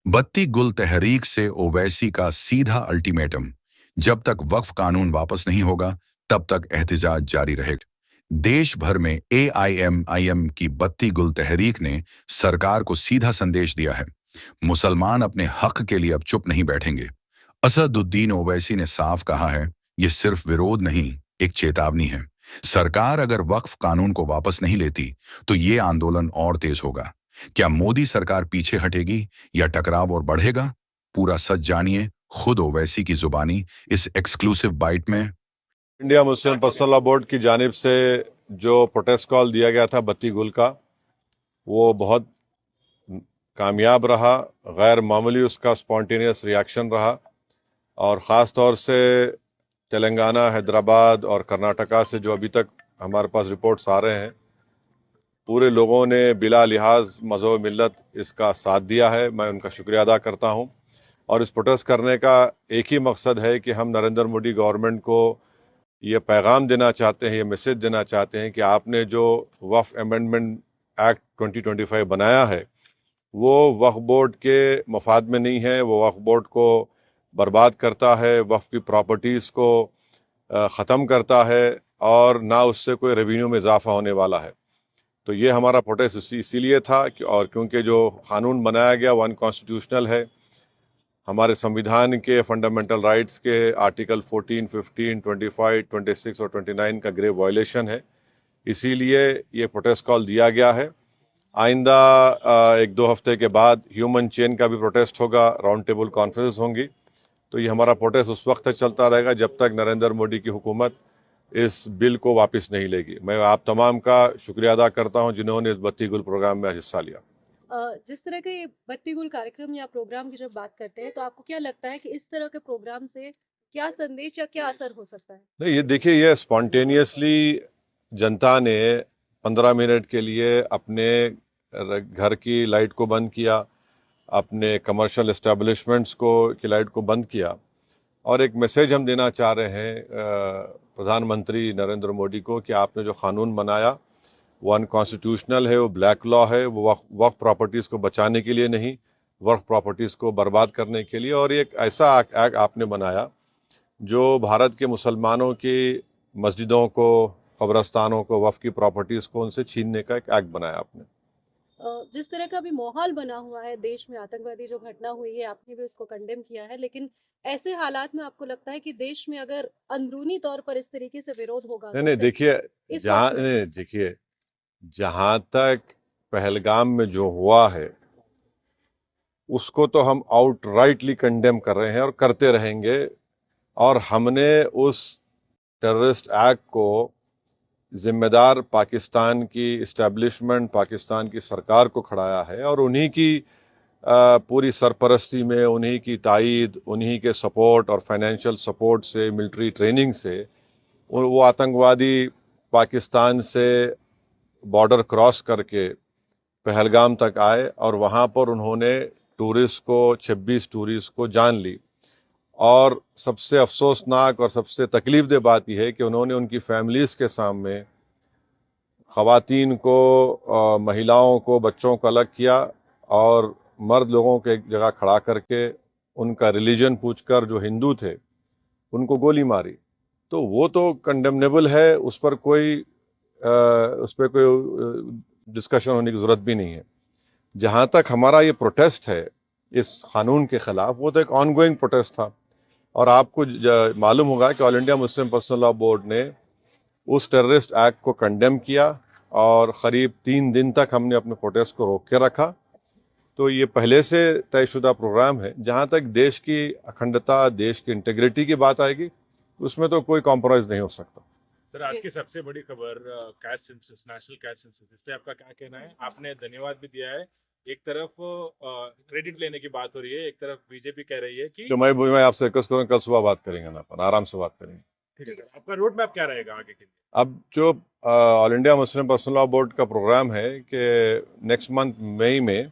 बत्ती गुल तहरीक से ओवैसी का सीधा अल्टीमेटम। जब तक वक्फ कानून वापस नहीं होगा तब तक एहतजाज जारी रहेगा। देश भर में एआईएमआईएम की बत्ती गुल तहरीक ने सरकार को सीधा संदेश दिया है। मुसलमान अपने हक के लिए अब चुप नहीं बैठेंगे। असदुद्दीन ओवैसी ने साफ कहा है, यह सिर्फ विरोध नहीं, एक चेतावनी है। सरकार अगर वक्फ कानून को वापस नहीं लेती तो ये आंदोलन और तेज होगा। क्या मोदी सरकार पीछे हटेगी या टकराव और बढ़ेगा? पूरा सच जानिए खुद ओवैसी की जुबानी इस एक्सक्लूसिव बाइट में। India Muslim personal law board की जानिब से जो प्रोटेस्ट कॉल दिया गया था बत्ती गुल का, वो बहुत कामयाब रहा। गैर मामूली उसका स्पॉन्टेनियस रिएक्शन रहा और ख़ास तौर से तेलंगाना, हैदराबाद और कर्नाटका से जो अभी तक हमारे पास रिपोर्ट्स आ रहे हैं, पूरे लोगों ने बिला लिहाज मज़हब मिल्लत इसका साथ दिया है। मैं उनका शुक्रिया अदा करता हूं। और इस प्रोटेस्ट करने का एक ही मकसद है कि हम नरेंद्र मोदी गवर्नमेंट को ये पैगाम देना चाहते हैं, ये मैसेज देना चाहते हैं कि आपने जो वक्फ अमेंडमेंट एक्ट 2025 बनाया है वो वक्फ बोर्ड के मफाद में नहीं है। वो वक्फ बोर्ड को बर्बाद करता है, वक्फ की प्रॉपर्टीज़ को ख़त्म करता है और ना उससे कोई रेवेन्यू में इजाफा होने वाला है। तो ये हमारा प्रोटेस्ट इसीलिए था और क्योंकि जो कानून बनाया गया वो अनकॉन्स्टिट्यूशनल है, हमारे संविधान के फंडामेंटल राइट्स के आर्टिकल 14, 15, 25, 26 और 29 का ग्रेव वायलेशन है। इसीलिए ये प्रोटेस्ट कॉल दिया गया है। आइंदा एक दो हफ्ते के बाद ह्यूमन चेन का भी प्रोटेस्ट होगा, राउंड टेबल कॉन्फ्रेंस होंगी। तो ये हमारा प्रोटेस्ट उस वक्त तक चलता रहेगा जब तक नरेंद्र मोदी की हुकूमत इस बिल को वापस नहीं लेगी। मैं आप तमाम का शुक्रिया अदा करता हूं जिन्होंने इस बत्ती गुल प्रोग्राम में हिस्सा लिया। जिस तरह के ये बत्ती गुल कार्यक्रम या प्रोग्राम की जब बात करते हैं तो आपको क्या लगता है कि इस तरह के प्रोग्राम से क्या संदेश या क्या असर हो सकता है? नहीं, ये देखिए, ये स्पॉन्टेनियसली जनता ने 15 मिनट के लिए अपने घर की लाइट को बंद किया, अपने कमर्शियल एस्टेब्लिशमेंट्स को की लाइट को बंद किया और एक मैसेज हम देना चाह रहे हैं प्रधानमंत्री नरेंद्र मोदी को कि आपने जो कानून बनाया वो अनकॉन्स्टिट्यूशनल है, वो ब्लैक लॉ है, वो वक्फ प्रॉपर्टीज़ को बचाने के लिए नहीं, वक्फ प्रॉपर्टीज़ को बर्बाद करने के लिए। और एक ऐसा एक्ट आपने बनाया जो भारत के मुसलमानों की मस्जिदों को, कब्रस्तानों को, वक्फ की प्रॉपर्टीज़ को उनसे छीनने का एक एक्ट बनाया आपने। जिस तरह का भी माहौल बना हुआ है देश में, आतंकवादी जो घटना हुई है आपने भी उसको कंडेम किया है, लेकिन ऐसे हालात में आपको लगता है कि देश में अगर अंदरूनी तौर पर इस तरीके से विरोध होगा नहीं तो नहीं, उसे देखिए, इस बात को जहाँ तक पहलगाम में जो हुआ है उसको तो हम आउटराइटली कंडेम कर रहे हैं और करते रहेंगे। और हमने उस टेररिस्ट एक्ट को जिम्मेदार पाकिस्तान की इस्टेब्लिशमेंट, पाकिस्तान की सरकार को खड़ाया है और उन्हीं की पूरी सरपरस्ती में, उन्हीं की तायद, उन्हीं के सपोर्ट और फाइनेंशियल सपोर्ट से, मिलिट्री ट्रेनिंग से वो आतंकवादी पाकिस्तान से बॉर्डर क्रॉस करके पहलगाम तक आए और वहाँ पर उन्होंने 26 टूरिस्ट को जान ली। और सबसे अफसोसनाक और सबसे तकलीफदेह बात यह है कि उन्होंने उनकी फैमिलीज़ के सामने ख़वातीन को, महिलाओं को, बच्चों को अलग किया और मर्द लोगों को एक जगह खड़ा करके उनका रिलीजन पूछकर, जो हिंदू थे, उनको गोली मारी। तो वो तो कंडेमनेबल है, उस पर कोई डिस्कशन होने की ज़रूरत भी नहीं है। जहाँ तक हमारा ये प्रोटेस्ट है इस कानून के ख़िलाफ़, वो तो एक ऑनगोइंग प्रोटेस्ट था। और आपको मालूम होगा कि all India Muslim personal law board ने उस टेररिस्ट एक्ट को कंडेम किया और क़रीब 3 दिन तक हमने अपने प्रोटेस्ट को रोक के रखा। तो ये पहले से तयशुदा प्रोग्राम है। जहाँ तक देश की अखंडता, देश की इंटीग्रिटी की बात आएगी, उसमें तो कोई कॉम्प्रोमाइज़ नहीं हो सकता। सर, आज की सबसे बड़ी खबर caste census, national caste census, इस पे आपका क्या कहना है? आपने धन्यवाद भी दिया है। एक तरफ क्रेडिट लेने की बात हो रही है, एक तरफ बीजेपी कह रही है कि तो मैं आपसे रिक्वेस्ट करूँगा, कल सुबह बात करेंगे ना, पर आराम से बात करेंगे। ठीक है सर, आपका रोड मैप क्या रहेगा आगे के लिए? अब जो all India Muslim personal law board का प्रोग्राम है कि नेक्स्ट मंथ मई में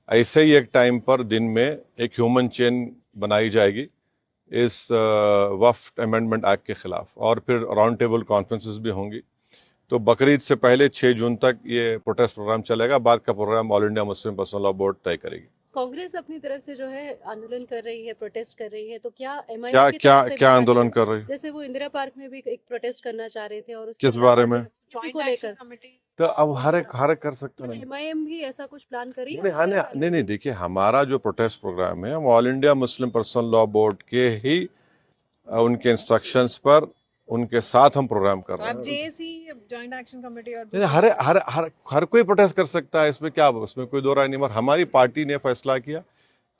ऐसे ही एक टाइम पर दिन में एक ह्यूमन चेन बनाई जाएगी इस वक्फ अमेंडमेंट एक्ट के खिलाफ, और फिर राउंड टेबल कॉन्फ्रेंसेस भी होंगी। तो बकरीद से पहले 6 जून तक ये प्रोटेस्ट प्रोग्राम चलेगा। बाद का program all India Muslim personal law board तय करेगी। कांग्रेस अपनी तरफ से जो है आंदोलन कर रही है, प्रोटेस्ट कर रही है, तो क्या क्या एमआईएम की क्या तरफ से क्या भी आंदोलन कर रही है? जैसे वो इंदिरा पार्क में भी एक प्रोटेस्ट करना चाह रहे थे और उसके किस बारे में? इसी को लेकर तो अब हर एक कर सकते नहीं। एमआईएम भी ऐसा कुछ प्लान करी है? नहीं, देखिए हमारा जो प्रोटेस्ट प्रोग्राम है हम all India Muslim personal law board के ही उनके इंस्ट्रक्शंस पर उनके साथ हम प्रोग्राम कर रहे आप हैं। जेएसी जॉइंट एक्शन कमेटी और नहीं, हर कोई प्रोटेस्ट कर सकता है, इसमें क्या, उसमें कोई दो राय नहीं। मगर हमारी पार्टी ने फैसला किया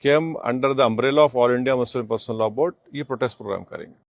कि हम under the umbrella of all India Muslim personal law board ये प्रोटेस्ट प्रोग्राम करेंगे।